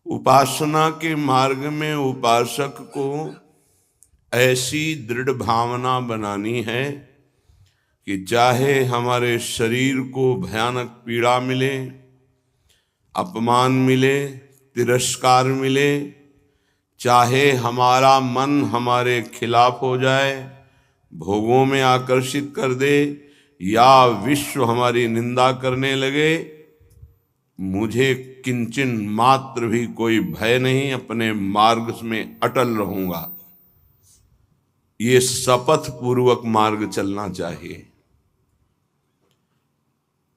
उपासना के मार्ग में उपासक को ऐसी दृढ़ भावना बनानी है कि चाहे हमारे शरीर को भयानक पीड़ा मिले, अपमान मिले, तिरस्कार मिले, चाहे हमारा मन हमारे खिलाफ हो जाए, भोगों में आकर्षित कर दे, या विश्व हमारी निंदा करने लगे, मुझे किंचन मात्र भी कोई भय नहीं, अपने मार्ग में अटल रहूंगा। ये शपथ पूर्वक मार्ग चलना चाहिए।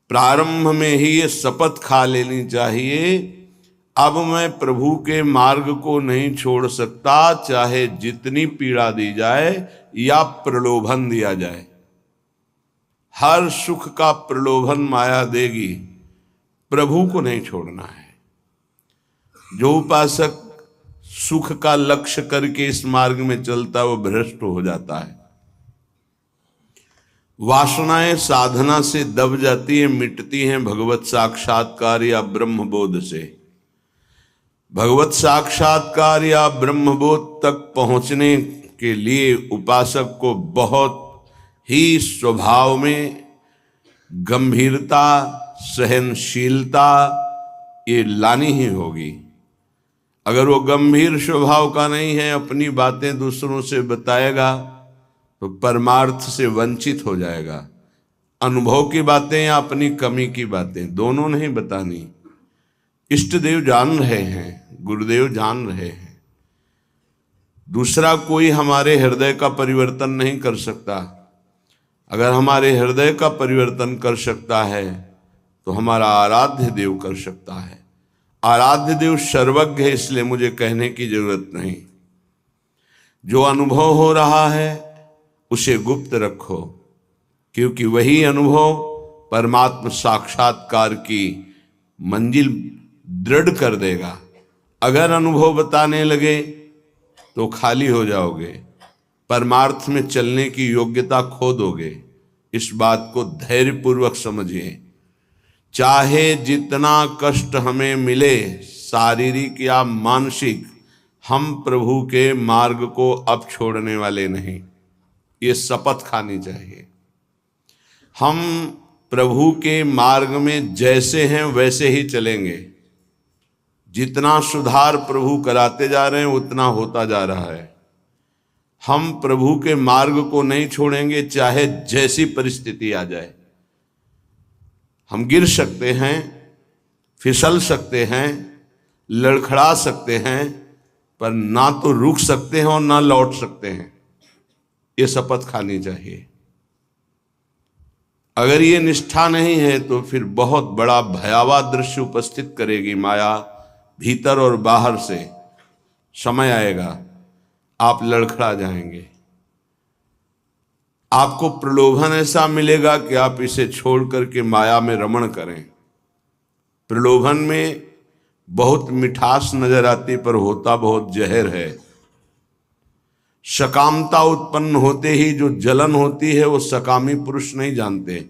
प्रारंभ में ही ये शपथ खा लेनी चाहिए, अब मैं प्रभु के मार्ग को नहीं छोड़ सकता, चाहे जितनी पीड़ा दी जाए या प्रलोभन दिया जाए। हर सुख का प्रलोभन माया देगी, प्रभु को नहीं छोड़ना है। जो उपासक सुख का लक्ष्य करके इस मार्ग में चलता है वो भ्रष्ट हो जाता है। वासनाएं साधना से दब जाती है, मिटती हैं भगवत साक्षात्कार या ब्रह्मबोध से। भगवत साक्षात्कार या ब्रह्मबोध तक पहुंचने के लिए उपासक को बहुत ही स्वभाव में गंभीरता, सहनशीलता ये लानी ही होगी। अगर वो गंभीर स्वभाव का नहीं है, अपनी बातें दूसरों से बताएगा तो परमार्थ से वंचित हो जाएगा। अनुभव की बातें या अपनी कमी की बातें दोनों नहीं बतानी। इष्ट देव जान रहे हैं, गुरुदेव जान रहे हैं, दूसरा कोई हमारे हृदय का परिवर्तन नहीं कर सकता। अगर हमारे हृदय का परिवर्तन कर सकता है तो हमारा आराध्य देव कर सकता है। आराध्य देव सर्वज्ञ है, इसलिए मुझे कहने की जरूरत नहीं। जो अनुभव हो रहा है उसे गुप्त रखो, क्योंकि वही अनुभव परमात्मा साक्षात्कार की मंजिल दृढ़ कर देगा। अगर अनुभव बताने लगे तो खाली हो जाओगे, परमार्थ में चलने की योग्यता खो दोगे। इस बात को धैर्यपूर्वक समझिए। चाहे जितना कष्ट हमें मिले, शारीरिक या मानसिक, हम प्रभु के मार्ग को अब छोड़ने वाले नहीं। ये शपथ खानी चाहिए। हम प्रभु के मार्ग में जैसे हैं वैसे ही चलेंगे। जितना सुधार प्रभु कराते जा रहे हैं उतना होता जा रहा है। हम प्रभु के मार्ग को नहीं छोड़ेंगे, चाहे जैसी परिस्थिति आ जाए। हम गिर सकते हैं, फिसल सकते हैं, लड़खड़ा सकते हैं, पर ना तो रुक सकते हैं और ना लौट सकते हैं। ये शपथ खानी चाहिए। अगर ये निष्ठा नहीं है तो फिर बहुत बड़ा भयावह दृश्य उपस्थित करेगी माया, भीतर और बाहर से। समय आएगा आप लड़खड़ा जाएंगे। आपको प्रलोभन ऐसा मिलेगा कि आप इसे छोड़ करके माया में रमण करें। प्रलोभन में बहुत मिठास नजर आती, पर होता बहुत जहर है। सकामता उत्पन्न होते ही जो जलन होती है वो सकामी पुरुष नहीं जानते,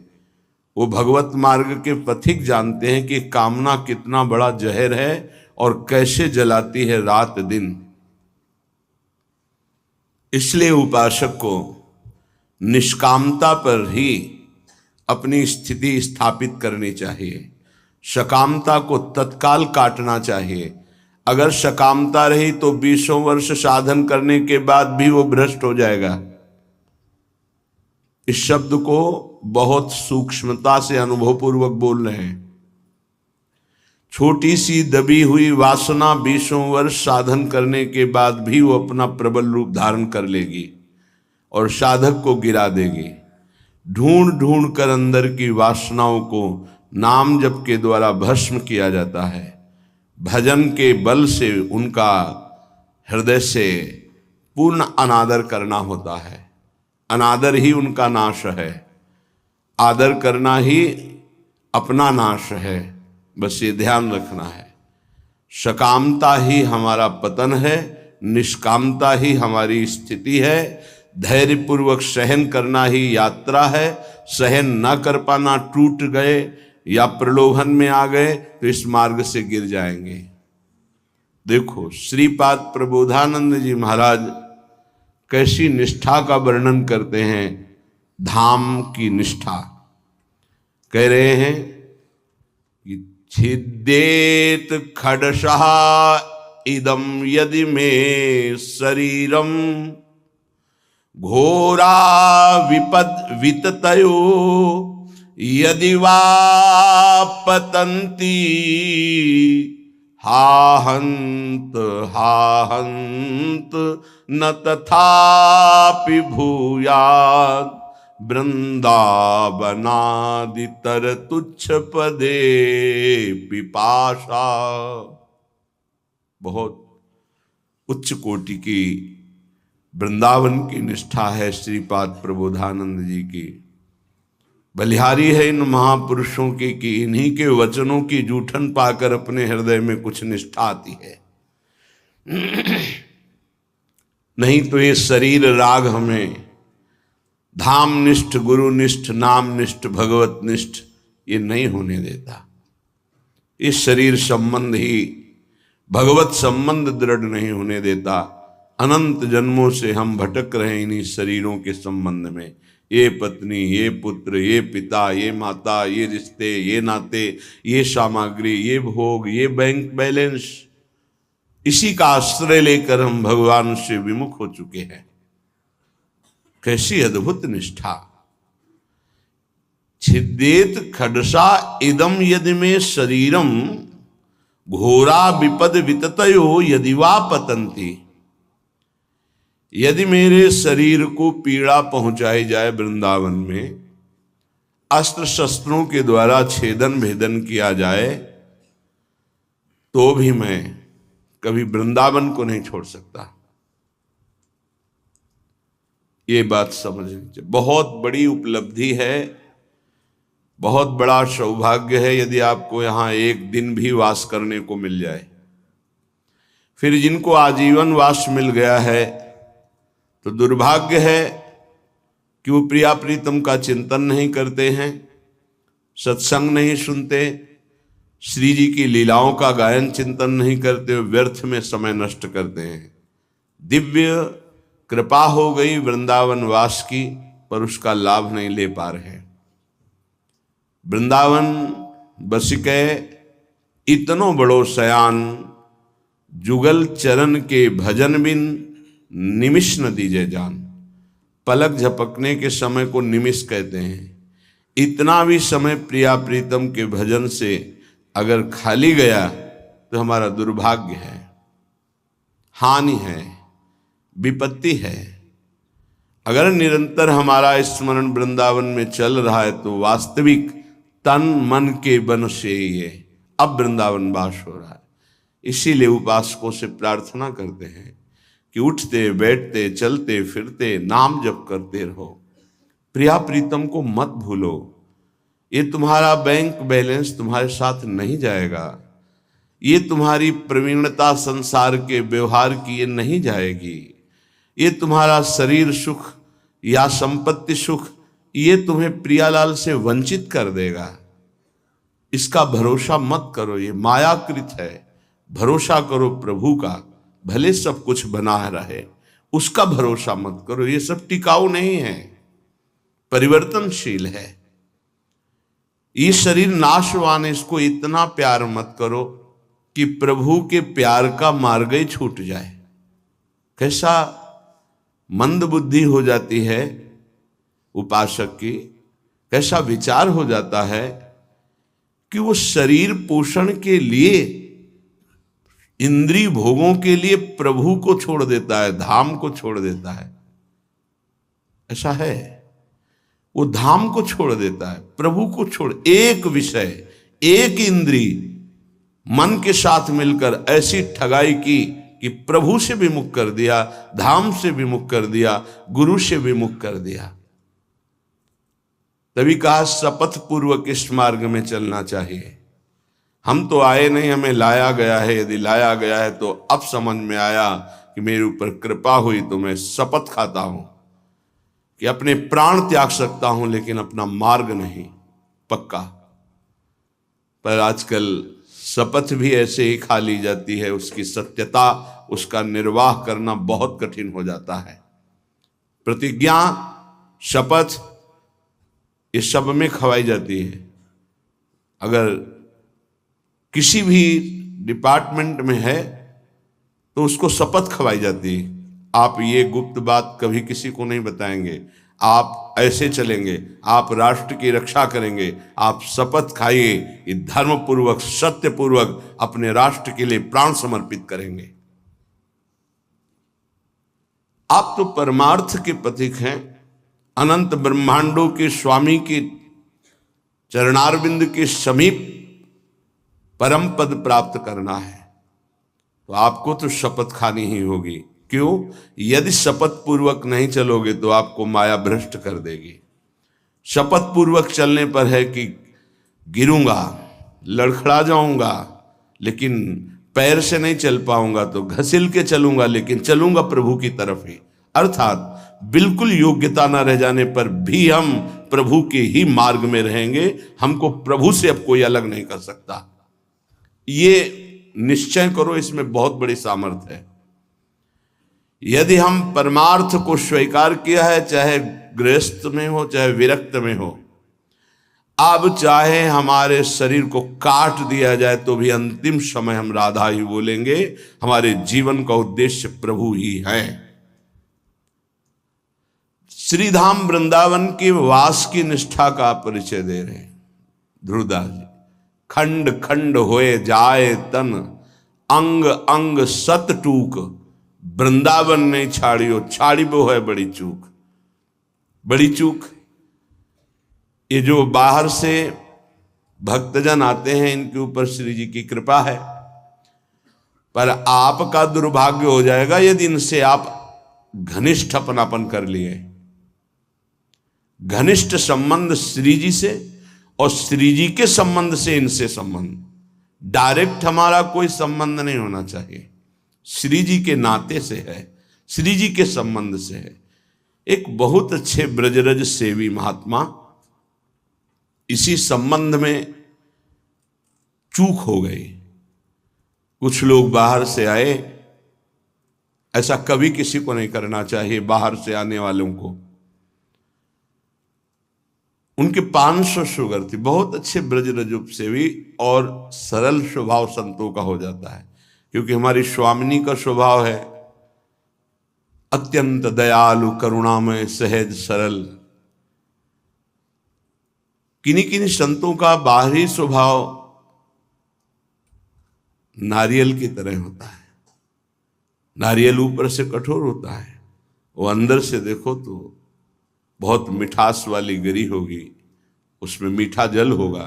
वो भगवत मार्ग के पथिक जानते हैं कि कामना कितना बड़ा जहर है और कैसे जलाती है रात दिन। इसलिए उपासक को निष्कामता पर ही अपनी स्थिति स्थापित करनी चाहिए। सकामता को तत्काल काटना चाहिए। अगर सकामता रही तो 20 वर्ष साधन करने के बाद भी वो भ्रष्ट हो जाएगा। इस शब्द को बहुत सूक्ष्मता से अनुभवपूर्वक बोल रहे हैं। छोटी सी दबी हुई वासना 20 वर्ष साधन करने के बाद भी वो अपना प्रबल रूप धारण कर लेगी और साधक को गिरा देगी। ढूंढ ढूंढ कर अंदर की वासनाओं को नाम जप के द्वारा भस्म किया जाता है। भजन के बल से उनका हृदय से पूर्ण अनादर करना होता है। अनादर ही उनका नाश है, आदर करना ही अपना नाश है। बस ये ध्यान रखना है। सकामता ही हमारा पतन है, निष्कामता ही हमारी स्थिति है। धैर्यपूर्वक सहन करना ही यात्रा है। सहन न कर पाना, टूट गए या प्रलोभन में आ गए तो इस मार्ग से गिर जाएंगे। देखो श्रीपाद प्रबोधानंद जी महाराज कैसी निष्ठा का वर्णन करते हैं, धाम की निष्ठा। कह रहे हैं कि छिद्देत खडशः इदम यदि मे शरीरम घोरा विपद विततयो यदि वा पतन्ति हाहंत हाहंत न तथापि भूयात् वृंदावनादितर तुच्छ पदे पिपाशा। बहुत उच्च कोटि की वृंदावन की निष्ठा है श्रीपाद प्रबोधानंद जी की। बलिहारी है इन महापुरुषों की कि इन्हीं के वचनों की जूठन पाकर अपने हृदय में कुछ निष्ठा आती है। नहीं तो ये शरीर राग हमें धाम निष्ठ, गुरु निष्ठ, नाम निष्ठ, भगवत निष्ठ ये नहीं होने देता। इस शरीर संबंध ही भगवत संबंध दृढ़ नहीं होने देता। अनंत जन्मों से हम भटक रहे इन्हीं शरीरों के संबंध में। ये पत्नी, ये पुत्र, ये पिता, ये माता, ये रिश्ते, ये नाते, ये सामग्री, ये भोग, ये बैंक बैलेंस, इसी का आश्रय लेकर हम भगवान से विमुख हो चुके हैं। कैसी अद्भुत निष्ठा। छिद्देत खडसा इदम यदि में शरीरम घोरा विपद विततयो यदि वा पतंती। यदि मेरे शरीर को पीड़ा पहुंचाई जाए वृंदावन में, अस्त्र शस्त्रों के द्वारा छेदन भेदन किया जाए, तो भी मैं कभी वृंदावन को नहीं छोड़ सकता। ये बात समझनी चाहिए। बहुत बड़ी उपलब्धि है, बहुत बड़ा सौभाग्य है यदि आपको यहां एक दिन भी वास करने को मिल जाए। फिर जिनको आजीवन वास मिल गया है तो दुर्भाग्य है कि वो प्रिया प्रीतम का चिंतन नहीं करते हैं, सत्संग नहीं सुनते, श्री जी की लीलाओं का गायन चिंतन नहीं करते, व्यर्थ में समय नष्ट करते हैं। दिव्य कृपा हो गई वृंदावन वास की, पर उसका लाभ नहीं ले पा रहे। वृंदावन बसिके इतनो बड़ो सयान, जुगल चरण के भजन बिन निमिष न दीजे जान। पलक झपकने के समय को निमिष कहते हैं। इतना भी समय प्रिया प्रीतम के भजन से अगर खाली गया तो हमारा दुर्भाग्य है, हानि है, विपत्ति है। अगर निरंतर हमारा स्मरण वृंदावन में चल रहा है तो वास्तविक तन मन के बन से ये अब वृंदावन वास हो रहा है। इसीलिए उपासकों से प्रार्थना करते हैं कि उठते बैठते चलते फिरते नाम जप करते रहो, प्रिया प्रीतम को मत भूलो। ये तुम्हारा बैंक बैलेंस तुम्हारे साथ नहीं जाएगा, ये तुम्हारी प्रवीणता संसार के व्यवहार की ये नहीं जाएगी, ये तुम्हारा शरीर सुख या संपत्ति सुख ये तुम्हें प्रियालाल से वंचित कर देगा। इसका भरोसा मत करो, ये मायाकृत है। भरोसा करो प्रभु का, भले सब कुछ बना रहे, उसका भरोसा मत करो। ये सब टिकाऊ नहीं है, परिवर्तनशील है। ये शरीर नाशवान है, इसको इतना प्यार मत करो कि प्रभु के प्यार का मार्ग ही छूट जाए। कैसा मंद बुद्धि हो जाती है उपासक की, कैसा विचार हो जाता है कि वो शरीर पोषण के लिए, इंद्रिय भोगों के लिए प्रभु को छोड़ देता है, धाम को छोड़ देता है। ऐसा है, वो धाम को छोड़ देता है, प्रभु को छोड़, एक विषय, एक इंद्रिय मन के साथ मिलकर ऐसी ठगाई की कि प्रभु से विमुख कर दिया, धाम से विमुख कर दिया, गुरु से विमुख कर दिया। तभी कहा शपथ पूर्वक इस मार्ग में चलना चाहिए। हम तो आए नहीं, हमें लाया गया है। यदि लाया गया है तो अब समझ में आया कि मेरे ऊपर कृपा हुई तो मैं शपथ खाता हूं कि अपने प्राण त्याग सकता हूं, लेकिन अपना मार्ग नहीं, पक्का। पर आजकल शपथ भी ऐसे ही खा ली जाती है, उसकी सत्यता, उसका निर्वाह करना बहुत कठिन हो जाता है। प्रतिज्ञा, शपथ, ये सब में खवाई जाती है। अगर किसी भी डिपार्टमेंट में है तो उसको शपथ खवाई जाती है। आप ये गुप्त बात कभी किसी को नहीं बताएंगे, आप ऐसे चलेंगे, आप राष्ट्र की रक्षा करेंगे, आप शपथ खाइए कि धर्म पूर्वक, सत्य पूर्वक अपने राष्ट्र के लिए प्राण समर्पित करेंगे। आप तो परमार्थ के प्रतीक हैं, अनंत ब्रह्मांडों के स्वामी के चरणारविंद के समीप परम पद प्राप्त करना है, तो आपको तो शपथ खानी ही होगी। क्यों? यदि शपथ पूर्वक नहीं चलोगे तो आपको माया भ्रष्ट कर देगी। शपथ पूर्वक चलने पर है कि गिरूंगा, लड़खड़ा जाऊंगा, लेकिन पैर से नहीं चल पाऊंगा, तो घसील के चलूंगा, लेकिन चलूंगा प्रभु की तरफ ही। अर्थात बिल्कुल योग्यता न रह जाने पर भी हम प्रभु के ही मार्ग में रहेंगे। हमको प्रभु से अब कोई अलग नहीं कर सकता। ये निश्चय करो, इसमें बहुत बड़ी सामर्थ्य है। यदि हम परमार्थ को स्वीकार किया है, चाहे गृहस्थ में हो चाहे विरक्त में हो, अब चाहे हमारे शरीर को काट दिया जाए तो भी अंतिम समय हम राधा ही बोलेंगे। हमारे जीवन का उद्देश्य प्रभु ही है। श्रीधाम वृंदावन की वास की निष्ठा का परिचय दे रहे हैं ध्रुवदास जी। खंड खंड होए जाए तन, अंग अंग सत टूक, वृंदावन नहीं छाड़ियो, छाड़ी वो है बड़ी चूक। बड़ी चूक। ये जो बाहर से भक्तजन आते हैं, इनके ऊपर श्री जी की कृपा है, पर आपका दुर्भाग्य हो जाएगा यदि इनसे आप घनिष्ठ अपनापन कर लिए। घनिष्ठ संबंध श्री जी से और श्री जी के संबंध से इनसे संबंध, डायरेक्ट हमारा कोई संबंध नहीं होना चाहिए। श्री जी के नाते से है, श्री जी के संबंध से है। एक बहुत अच्छे ब्रजरज सेवी महात्मा इसी संबंध में चूक हो गई। कुछ लोग बाहर से आए, ऐसा कभी किसी को नहीं करना चाहिए। बाहर से आने वालों को, उनके 500 शुगर थी, बहुत अच्छे ब्रजरज सेवी और सरल स्वभाव संतों का हो जाता है, क्योंकि हमारी स्वामिनी का स्वभाव है अत्यंत दयालु, करुणामय, सहज, सरल। किन्हीं किन्हीं संतों का बाहरी स्वभाव नारियल की तरह होता है। नारियल ऊपर से कठोर होता है, वो अंदर से देखो तो बहुत मिठास वाली गिरी होगी, उसमें मीठा जल होगा,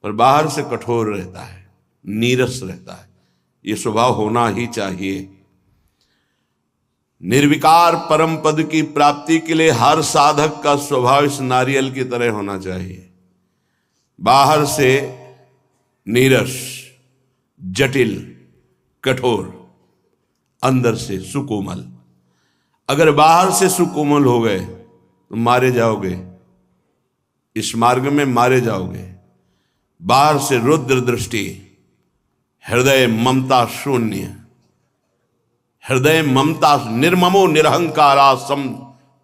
पर बाहर से कठोर रहता है, नीरस रहता है। ये स्वभाव होना ही चाहिए। निर्विकार परम पद की प्राप्ति के लिए हर साधक का स्वभाव इस नारियल की तरह होना चाहिए। बाहर से नीरस, जटिल, कठोर, अंदर से सुकोमल। अगर बाहर से सुकोमल हो गए तो मारे जाओगे, इस मार्ग में मारे जाओगे। बाहर से रुद्र दृष्टि, हृदय ममता शून्य, हृदय ममता, निर्ममो निरहंकारा सम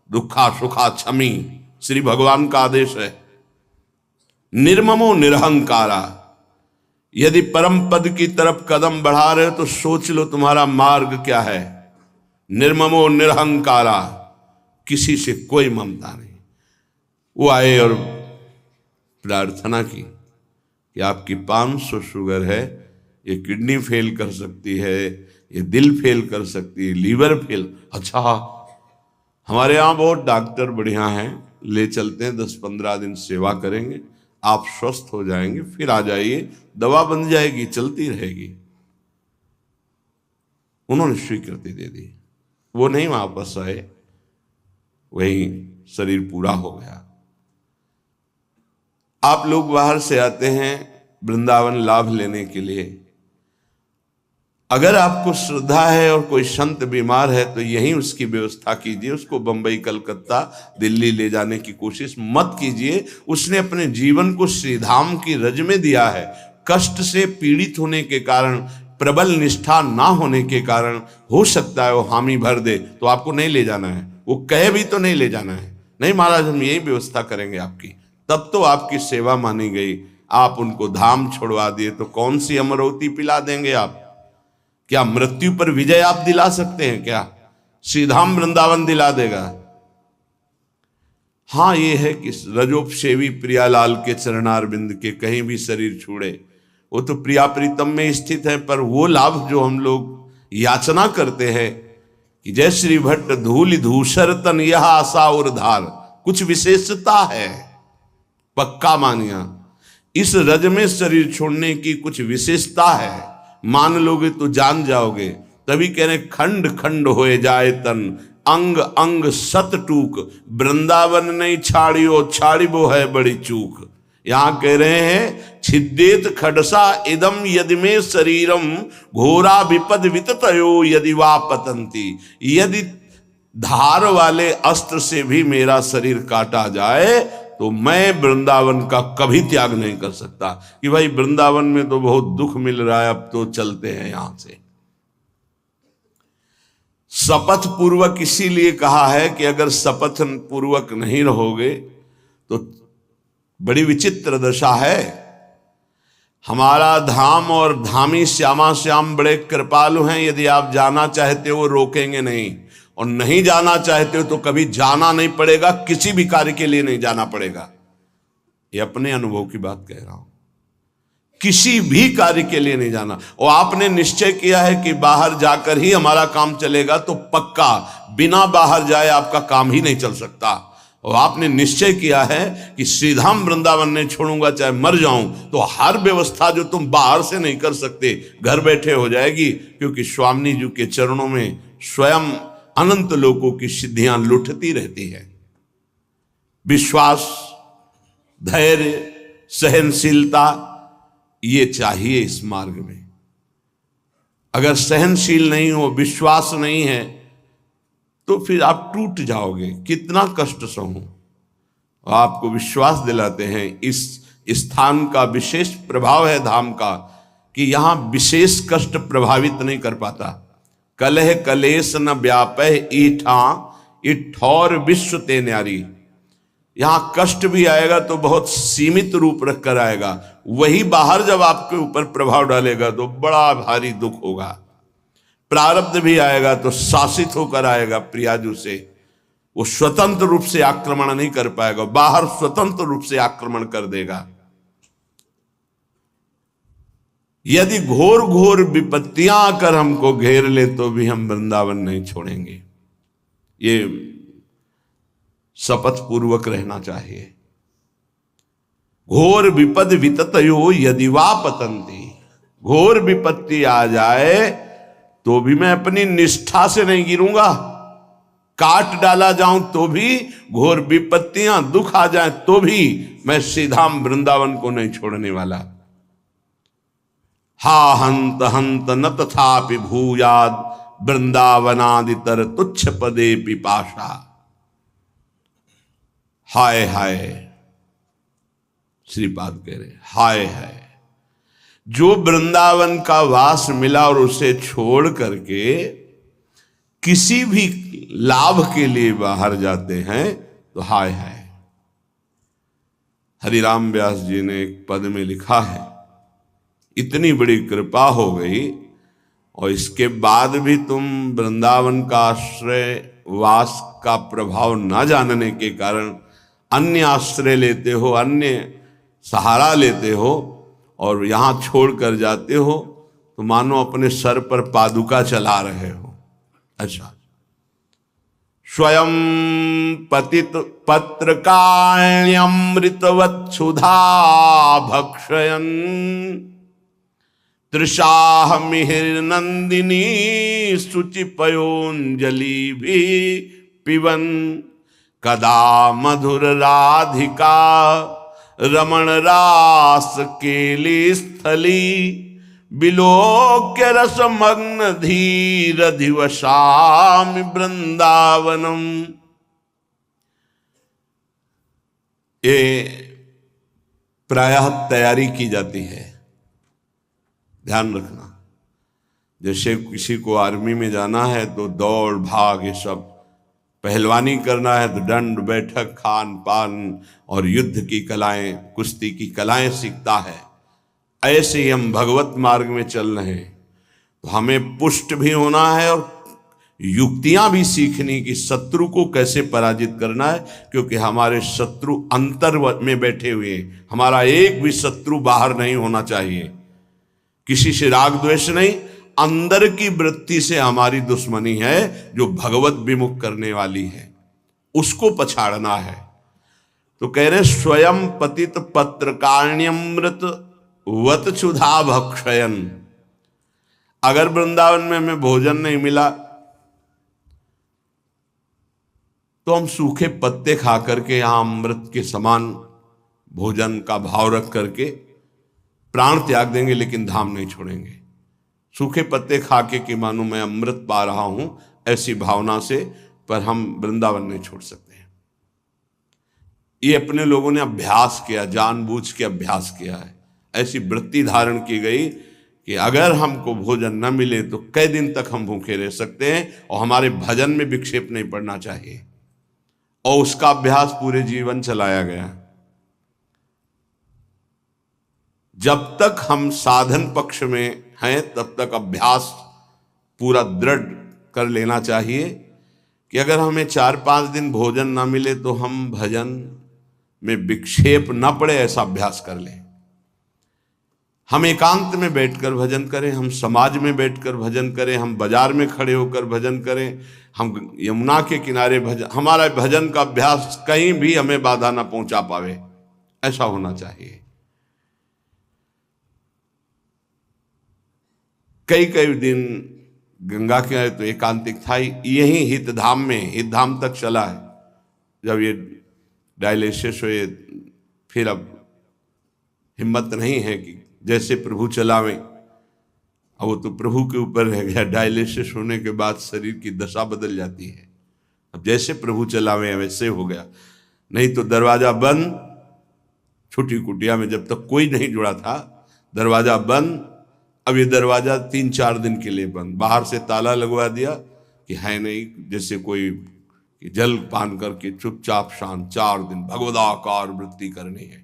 दुखा सुखा क्षमी, श्री भगवान का आदेश है। निर्ममो निरहंकारा। यदि परम पद की तरफ कदम बढ़ा रहे हो तो सोच लो तुम्हारा मार्ग क्या है। निर्ममो निरहंकारा, किसी से कोई ममता नहीं। वो आए और प्रार्थना की कि आपकी 500 शुगर है, ये किडनी फेल कर सकती है, ये दिल फेल कर सकती है, लीवर फेल। अच्छा, हमारे यहाँ बहुत डॉक्टर बढ़िया हैं, ले चलते हैं, 10-15 दिन सेवा करेंगे, आप स्वस्थ हो जाएंगे, फिर आ जाइए, दवा बन जाएगी, चलती रहेगी। उन्होंने स्वीकृति दे दी। वो नहीं वापस आए, वही शरीर पूरा हो गया। आप लोग बाहर से आते हैं वृंदावन लाभ लेने के लिए। अगर आपको श्रद्धा है और कोई संत बीमार है तो यहीं उसकी व्यवस्था कीजिए। उसको बंबई, कलकत्ता, दिल्ली ले जाने की कोशिश मत कीजिए। उसने अपने जीवन को श्रीधाम की रज में दिया है, कष्ट से पीड़ित होने के कारण, प्रबल निष्ठा ना होने के कारण हो सकता है वो हामी भर दे, तो आपको नहीं ले जाना है। वो कहे भी तो नहीं ले जाना है, नहीं महाराज हम यही व्यवस्था करेंगे आपकी, तब तो आपकी सेवा मानी गई। आप उनको धाम छोड़वा दिए तो कौन सी अमरौती पिला देंगे आप? क्या मृत्यु पर विजय आप दिला सकते हैं क्या? श्रीधाम वृंदावन दिला देगा। हाँ ये है कि रजोपसेवी प्रियालाल के चरणारविंद के कहीं भी शरीर छूड़े, वो तो प्रिया प्रीतम में स्थित है, पर वो लाभ जो हम लोग याचना करते हैं कि जय श्री भट्ट धूल धूसर तन यह आशा और धार, कुछ विशेषता है, पक्का मानिया इस रज में शरीर छोड़ने की कुछ विशेषता है, मान लोगे तो जान जाओगे। तभी कह रहे खंड खंड होए जाए तन, अंग अंग सत टूक, वृंदावन नहीं छाड़ियो छाड़ी वो है बड़ी चूक। यहां कह रहे हैं छिद्देत खडसा इदम यदि में शरीरम, घोरा विपद विततयो यदि वा पतंती। यदि धार वाले अस्त्र से भी मेरा शरीर काटा जाए तो मैं वृंदावन का कभी त्याग नहीं कर सकता कि भाई वृंदावन में तो बहुत दुख मिल रहा है, अब तो चलते हैं यहां से। शपथ पूर्वक इसीलिए कहा है कि अगर शपथ पूर्वक नहीं रहोगे तो बड़ी विचित्र दशा है। हमारा धाम और धामी श्यामा श्याम बड़े कृपालु हैं, यदि आप जाना चाहते हो रोकेंगे नहीं, और नहीं जाना चाहते हो तो कभी जाना नहीं पड़ेगा, किसी भी कार्य के लिए नहीं जाना पड़ेगा। ये अपने अनुभव की बात कह रहा हूं, किसी भी कार्य के लिए नहीं जाना। और आपने निश्चय किया है कि बाहर जाकर ही हमारा काम चलेगा, तो पक्का बिना बाहर जाए आपका काम ही नहीं चल सकता। और आपने निश्चय किया है कि श्रीधाम वृंदावन नहीं छोड़ूंगा चाहे मर जाऊं, तो हर व्यवस्था जो तुम बाहर से नहीं कर सकते घर बैठे हो जाएगी, क्योंकि स्वामी जी के चरणों में स्वयं अनंत लोकों की सिद्धियां लुटती रहती है। विश्वास, धैर्य, सहनशीलता ये चाहिए इस मार्ग में। अगर सहनशील नहीं हो, विश्वास नहीं है, तो फिर आप टूट जाओगे, कितना कष्ट सहूं। आपको विश्वास दिलाते हैं इस स्थान का विशेष प्रभाव है धाम का, कि यहां विशेष कष्ट प्रभावित नहीं कर पाता। कलह कलेश न व्यापह ईठा इठौर विश्व ते न्यारी। यहां कष्ट भी आएगा तो बहुत सीमित रूप रखकर आएगा, वही बाहर जब आपके ऊपर प्रभाव डालेगा तो बड़ा भारी दुख होगा। प्रारब्ध भी आएगा तो शासित होकर आएगा प्रियाजू से, वो स्वतंत्र रूप से आक्रमण नहीं कर पाएगा, बाहर स्वतंत्र रूप से आक्रमण कर देगा। यदि घोर घोर विपत्तियां आकर हमको घेर ले तो भी हम वृंदावन नहीं छोड़ेंगे। ये शपथ पूर्वक रहना चाहिए। घोर विपद विततयो यदि वा पतंती, घोर विपत्ति आ जाए तो भी मैं अपनी निष्ठा से नहीं गिरूंगा, काट डाला जाऊं तो भी, घोर विपत्तियां दुख आ जाए तो भी मैं श्रीधाम वृंदावन को नहीं छोड़ने वाला। हा हंत हंत न तथापि भूयाद वृंदावनादितर तुच्छ पदे पिपाशा। हाय हाय, श्रीपाद कह रहे हाय हाय, जो वृंदावन का वास मिला और उसे छोड़ करके किसी भी लाभ के लिए बाहर जाते हैं तो हाय हाय। हरिराम व्यास जी ने एक पद में लिखा है, इतनी बड़ी कृपा हो गई और इसके बाद भी तुम वृंदावन का आश्रय वास का प्रभाव न जानने के कारण अन्य आश्रय लेते हो, अन्य सहारा लेते हो और यहां छोड़ कर जाते हो, तो मानो अपने सर पर पादुका चला रहे हो। अच्छा, स्वयं पतित पत्रकाण्यमृतवत्सुधा भक्षयन् तृषाह मिहिर नंदिनी शुचिपयोंजलि भी पिबन कदा मधुर राधिका रमण रास केली स्थली बिलोक्य रसमग्न धीर दिवसामि वृंदावनम। ये प्रायः तैयारी की जाती है ध्यान रखना। जैसे किसी को आर्मी में जाना है तो दौड़ भाग ये सब, पहलवानी करना है तो दंड बैठक खान पान और युद्ध की कलाएं, कुश्ती की कलाएं सीखता है। ऐसे ही हम भगवत मार्ग में चल रहे हैं तो हमें पुष्ट भी होना है और युक्तियां भी सीखनी कि शत्रु को कैसे पराजित करना है, क्योंकि हमारे शत्रु अंतर में बैठे हुए हैं। हमारा एक भी शत्रु बाहर नहीं होना चाहिए। किसी से राग द्वेष नहीं, अंदर की वृत्ति से हमारी दुश्मनी है जो भगवत विमुख करने वाली है, उसको पछाड़ना है। तो कह रहे स्वयं पतित पत्रकाण्यमृत वत क्षुधा भक्षयन। अगर वृंदावन में हमें भोजन नहीं मिला तो हम सूखे पत्ते खा करके यहां अमृत के समान भोजन का भाव रख करके प्राण त्याग देंगे, लेकिन धाम नहीं छोड़ेंगे। सूखे पत्ते खा के कि मानो मैं अमृत पा रहा हूं, ऐसी भावना से, पर हम वृंदावन नहीं छोड़ सकते हैं। ये अपने लोगों ने अभ्यास किया, जानबूझ के अभ्यास किया है। ऐसी वृत्ति धारण की गई कि अगर हमको भोजन न मिले तो कई दिन तक हम भूखे रह सकते हैं और हमारे भजन में विक्षेप नहीं पड़ना चाहिए, और उसका अभ्यास पूरे जीवन चलाया गया। जब तक हम साधन पक्ष में हैं तब तक अभ्यास पूरा दृढ़ कर लेना चाहिए कि अगर हमें 4-5 दिन भोजन ना मिले तो हम भजन में विक्षेप ना पड़े, ऐसा अभ्यास कर लें। हम एकांत में बैठकर भजन करें, हम समाज में बैठकर भजन करें, हम बाजार में खड़े होकर भजन करें, हम यमुना के किनारे भजन, हमारा भजन का अभ्यास कहीं भी हमें बाधा ना पहुंचा पावे, ऐसा होना चाहिए। कई दिन गंगा के तो एकांतिक था, यही हितधाम में, हितधाम तक चला है। जब ये डायलिसिस हुए फिर अब हिम्मत नहीं है कि जैसे प्रभु चलावें, अब वो तो प्रभु के ऊपर रह गया। डायलिसिस होने के बाद शरीर की दशा बदल जाती है, अब जैसे प्रभु चलावें वैसे हो गया। नहीं तो दरवाजा बंद, छोटी कुटिया में जब तक कोई नहीं जुड़ा था दरवाजा बंद, अब ये दरवाजा 3-4 दिन के लिए बंद, बाहर से ताला लगवा दिया कि है नहीं, जैसे कोई जल पान करके चुपचाप शांत 4 दिन भगवदाकार वृत्ति करनी है।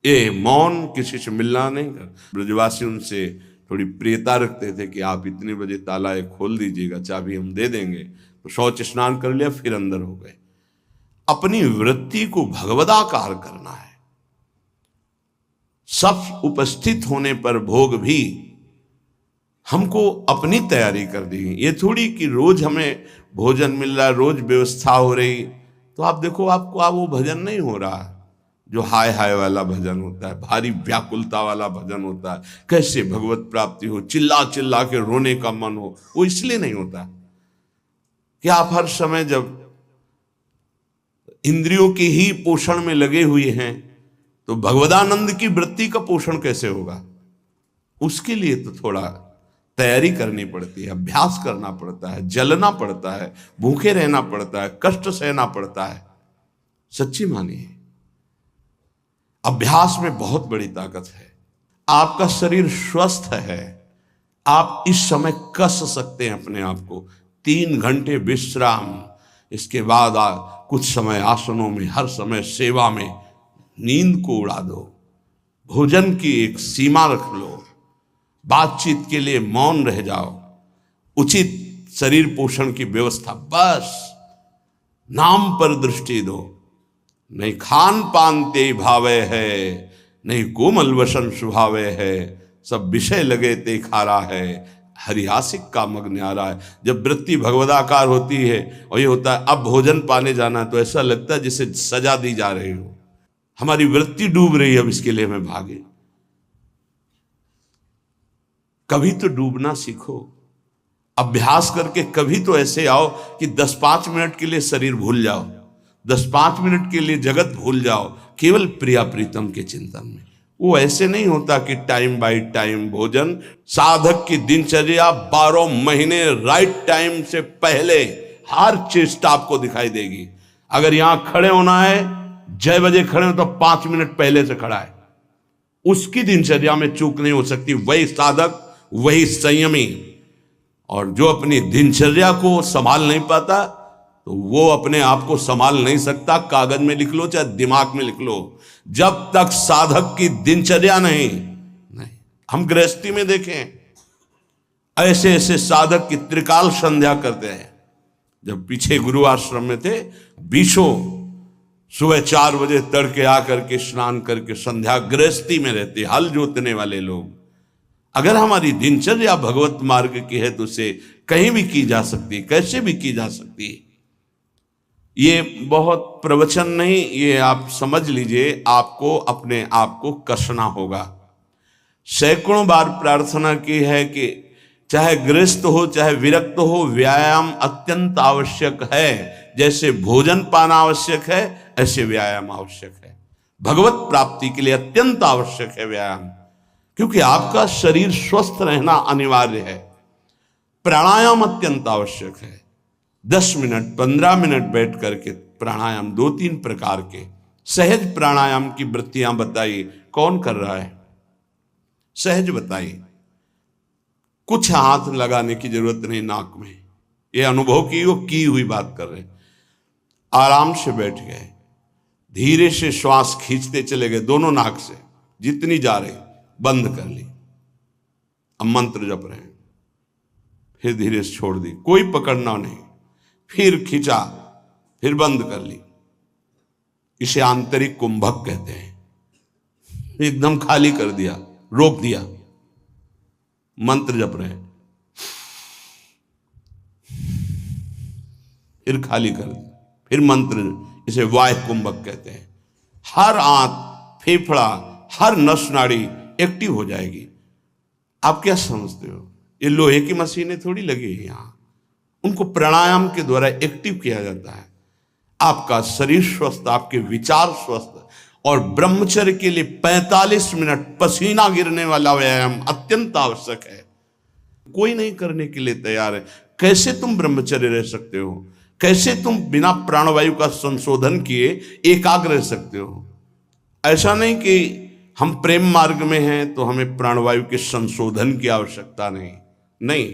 ये मौन, किसी से मिलना नहीं। ब्रजवासी उनसे थोड़ी प्रियता रखते थे कि आप इतने बजे ताला खोल दीजिएगा, चाबी हम दे देंगे। तो शौच स्नान कर लिया, फिर अंदर हो गए। अपनी वृत्ति को भगवदाकार करना है। सब उपस्थित होने पर भोग भी हमको अपनी तैयारी कर दी। ये थोड़ी कि रोज हमें भोजन मिल रहा है, रोज व्यवस्था हो रही, तो आप देखो आपको वो भजन नहीं हो रहा जो हाय हाय वाला भजन होता है, भारी व्याकुलता वाला भजन होता है, कैसे भगवत प्राप्ति हो, चिल्ला चिल्ला के रोने का मन हो। वो इसलिए नहीं होता कि आप हर समय जब इंद्रियों के ही पोषण में लगे हुए हैं तो भगवदानंद की वृत्ति का पोषण कैसे होगा। उसके लिए तो थोड़ा तैयारी करनी पड़ती है, अभ्यास करना पड़ता है, जलना पड़ता है, भूखे रहना पड़ता है, कष्ट सहना पड़ता है। सच्ची मानिए, अभ्यास में बहुत बड़ी ताकत है। आपका शरीर स्वस्थ है, आप इस समय कस सकते हैं अपने आप को। 3 घंटे विश्राम, इसके बाद कुछ समय आसनों में, हर समय सेवा में, नींद को उड़ा दो, भोजन की एक सीमा रख लो, बातचीत के लिए मौन रह जाओ, उचित शरीर पोषण की व्यवस्था, बस नाम पर दृष्टि दो। नहीं खान पान ते भावे है, नहीं कोमल वसन सुभावे है, सब विषय लगे ते खारा है, हरियासिक का मग न्यारा है। जब वृत्ति भगवदाकार होती है और ये होता है अब भोजन पाने जाना है, तो ऐसा लगता है जैसे सजा दी जा रही हो, हमारी वृत्ति डूब रही है, अब इसके लिए हमें भागे। कभी तो डूबना सीखो, अभ्यास करके कभी तो ऐसे आओ कि 10-5 मिनट के लिए शरीर भूल जाओ, 10-5 मिनट के लिए जगत भूल जाओ, केवल प्रिया प्रीतम के चिंतन में। वो ऐसे नहीं होता कि टाइम बाय टाइम भोजन। साधक की दिनचर्या 12 महीने राइट टाइम से पहले हर चेष्टा आपको दिखाई देगी। अगर यहां खड़े होना है, 6 बजे खड़े हो तो 5 मिनट पहले से खड़ा है, उसकी दिनचर्या में चूक नहीं हो सकती। वही साधक, वही संयमी। और जो अपनी दिनचर्या को संभाल नहीं पाता तो वो अपने आप को संभाल नहीं सकता। कागज में लिख लो चाहे दिमाग में लिख लो, जब तक साधक की दिनचर्या नहीं। हम गृहस्थी में देखें, ऐसे ऐसे साधक की त्रिकाल संध्या करते हैं। जब पीछे गुरु आश्रम में थे, बीसों सुबह 4 बजे तड़के आकर के स्नान करके संध्या गृहस्थी में रहते, हल जोतने वाले लोग। अगर हमारी दिनचर्या भगवत मार्ग की है तो उसे कहीं भी की जा सकती, कैसे भी की जा सकती। ये बहुत प्रवचन नहीं, ये आप समझ लीजिए, आपको अपने आप को कसना होगा। सैकड़ों बार प्रार्थना की है कि चाहे गृहस्थ हो चाहे विरक्त हो, व्यायाम अत्यंत आवश्यक है। जैसे भोजन पाना आवश्यक है, ऐसे व्यायाम आवश्यक है। भगवत प्राप्ति के लिए अत्यंत आवश्यक है व्यायाम, क्योंकि आपका शरीर स्वस्थ रहना अनिवार्य है। प्राणायाम अत्यंत आवश्यक है। 10 मिनट 15 मिनट बैठ करके प्राणायाम, 2-3 प्रकार के सहज प्राणायाम की वृत्तियां बताइए। कौन कर रहा है? सहज बताइए। कुछ हाथ लगाने की जरूरत नहीं नाक में, ये अनुभव की हुई बात कर रहे हैं। आराम से बैठ गए, धीरे से श्वास खींचते चले गए दोनों नाक से, जितनी जा रही बंद कर ली। अब मंत्र जप रहे हैं, फिर धीरे से छोड़ दी, कोई पकड़ना नहीं, फिर खींचा, फिर बंद कर ली। इसे आंतरिक कुंभक कहते हैं। एकदम खाली कर दिया, रोक दिया, मंत्र जप रहे हैं, फिर खाली कर दिया, फिर मंत्र, इसे वायु कुंभक कहते हैं। हर आंत, फेफड़ा, हर नस नाड़ी एक्टिव हो जाएगी। आप क्या समझते हो? ये लोहे की मशीनें थोड़ी लगी है यहां, उनको प्राणायाम के द्वारा एक्टिव किया जाता है। आपका शरीर स्वस्थ, आपके विचार स्वस्थ। और ब्रह्मचर्य के लिए 45 मिनट पसीना गिरने वाला व्यायाम अत्यंत आवश्यक है। कोई नहीं करने के लिए तैयार है। कैसे तुम ब्रह्मचर्य रह सकते हो? कैसे तुम बिना प्राणवायु का संशोधन किए एकाग्र रह सकते हो? ऐसा नहीं कि हम प्रेम मार्ग में हैं तो हमें प्राणवायु के संशोधन की आवश्यकता नहीं।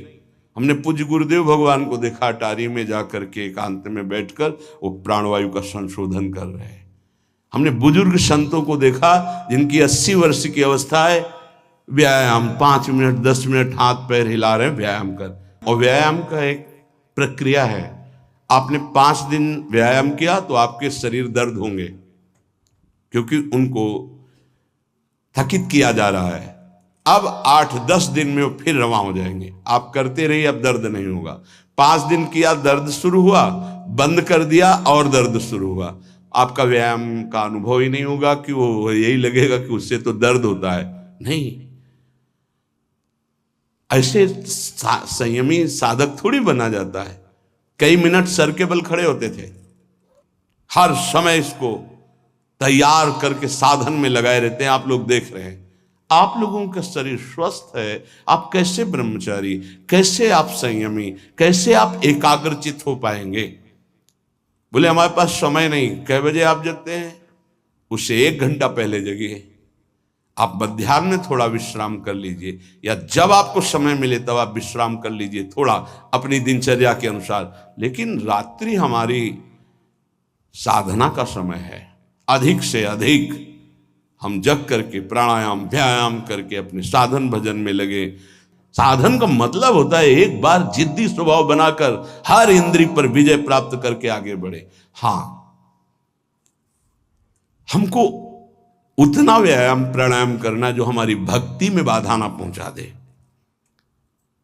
हमने पूज्य गुरुदेव भगवान को देखा, अटारी में जाकर के एकांत में बैठकर वो प्राणवायु का संशोधन कर रहे हैं। हमने बुजुर्ग संतों को देखा जिनकी 80 वर्ष की अवस्था है, व्यायाम 5 मिनट 10 मिनट हाथ पैर हिला रहे हैं, व्यायाम कर। और व्यायाम का एक प्रक्रिया है। आपने 5 दिन व्यायाम किया तो आपके शरीर दर्द होंगे, क्योंकि उनको थकित किया जा रहा है। अब 8-10 दिन में वो फिर रवां हो जाएंगे। आप करते रहिए, अब दर्द नहीं होगा। 5 दिन किया, दर्द शुरू हुआ, बंद कर दिया और दर्द शुरू हुआ। आपका व्यायाम का अनुभव ही नहीं होगा, कि वो यही लगेगा कि उससे तो दर्द होता है। नहीं, ऐसे संयमी साधक थोड़ी बना जाता है। कई मिनट सर के बल खड़े होते थे, हर समय इसको तैयार करके साधन में लगाए रहते हैं। आप लोग देख रहे हैं, आप लोगों का शरीर स्वस्थ है। आप कैसे ब्रह्मचारी, कैसे आप संयमी, कैसे आप एकाग्रचित हो पाएंगे? बोले हमारे पास समय नहीं। कै बजे आप जगते हैं? उससे 1 घंटा पहले जगिए। आप मध्याह्न में थोड़ा विश्राम कर लीजिए, या जब आपको समय मिले तब आप विश्राम कर लीजिए थोड़ा अपनी दिनचर्या के अनुसार। लेकिन रात्रि हमारी साधना का समय है। अधिक से अधिक हम जग करके प्राणायाम व्यायाम करके अपने साधन भजन में लगे। साधन का मतलब होता है एक बार जिद्दी स्वभाव बनाकर हर इंद्रिय पर विजय प्राप्त करके आगे बढ़े। हाँ, हमको उतना व्यायाम प्राणायाम करना जो हमारी भक्ति में बाधा ना पहुंचा दे।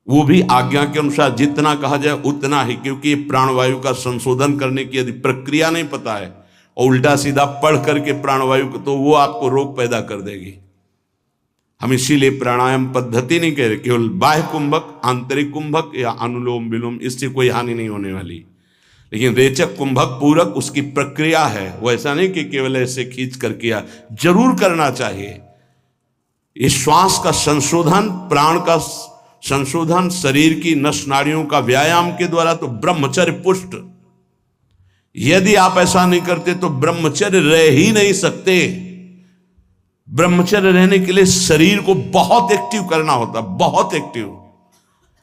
वो भी आज्ञा के अनुसार जितना कहा जाए उतना ही, क्योंकि प्राणवायु का संशोधन करने की यदि प्रक्रिया नहीं पता है और उल्टा सीधा पढ़ करके प्राणवायु को, तो वो आपको रोग पैदा कर देगी। हम इसीलिए प्राणायाम पद्धति नहीं कह रहे, केवल बाह्य कुंभक, आंतरिक कुंभक या अनुलोम विलोम, इससे कोई हानि नहीं होने वाली। लेकिन रेचक कुंभक पूरक उसकी प्रक्रिया है। वो ऐसा नहीं कि केवल ऐसे खींच कर किया, जरूर करना चाहिए। ये श्वास का संशोधन, प्राण का संशोधन, शरीर की नस नाड़ियों का व्यायाम के द्वारा तो ब्रह्मचर्य पुष्ट। यदि आप ऐसा नहीं करते तो ब्रह्मचर्य रह ही नहीं सकते। ब्रह्मचर्य रहने के लिए शरीर को बहुत एक्टिव करना होता, बहुत एक्टिव,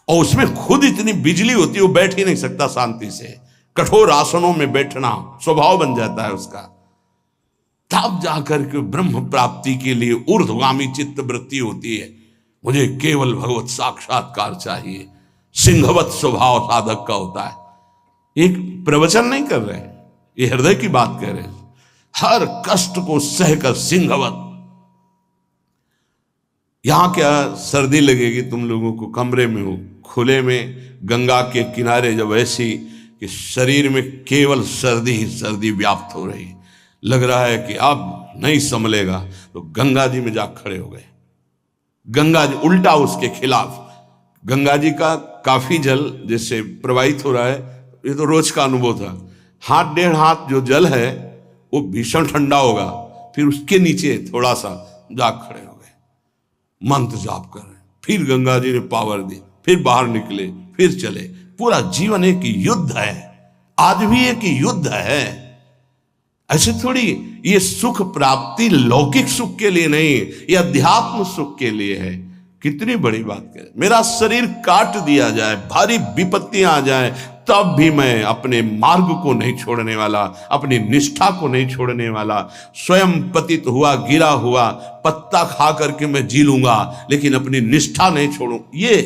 और उसमें खुद इतनी बिजली होती है वो बैठ ही नहीं सकता शांति से। कठोर आसनों में बैठना स्वभाव बन जाता है उसका। तब जाकर के ब्रह्म प्राप्ति के लिए ऊर्ध्वगामी चित्त वृत्ति होती है, मुझे केवल भगवत साक्षात्कार चाहिए। सिंहवत स्वभाव साधक का होता है। एक प्रवचन नहीं कर रहे, ये हृदय की बात कह रहे हैं। हर कष्ट को सहकर सिंहवत। यहां क्या सर्दी लगेगी तुम लोगों को, कमरे में हो, खुले में, गंगा के किनारे, जब ऐसी कि शरीर में केवल सर्दी ही सर्दी व्याप्त हो रही, लग रहा है कि अब नहीं संभलेगा, तो गंगा जी में जा खड़े हो गए। गंगा जी उल्टा उसके खिलाफ, गंगा जी का काफी जल जैसे प्रवाहित हो रहा है, ये तो रोज का अनुभव था। हाथ 1.5 हाथ जो जल है वो भीषण ठंडा होगा, फिर उसके नीचे थोड़ा सा जा खड़े हो गए, मंत्र जाप कर रहे, फिर गंगा जी ने पावर दी, फिर बाहर निकले, फिर चले। पूरा जीवन एक युद्ध है, आज भी एक युद्ध है। ऐसे थोड़ी, ये सुख प्राप्ति लौकिक सुख के लिए नहीं, ये अध्यात्म सुख के लिए है। कितनी बड़ी बात करें, मेरा शरीर काट दिया जाए, भारी विपत्तियां आ जाए, तब भी मैं अपने मार्ग को नहीं छोड़ने वाला, अपनी निष्ठा को नहीं छोड़ने वाला। स्वयं पतित हुआ, गिरा हुआ पत्ता खा करके मैं जी लूंगा, लेकिन अपनी निष्ठा नहीं छोड़ूं। ये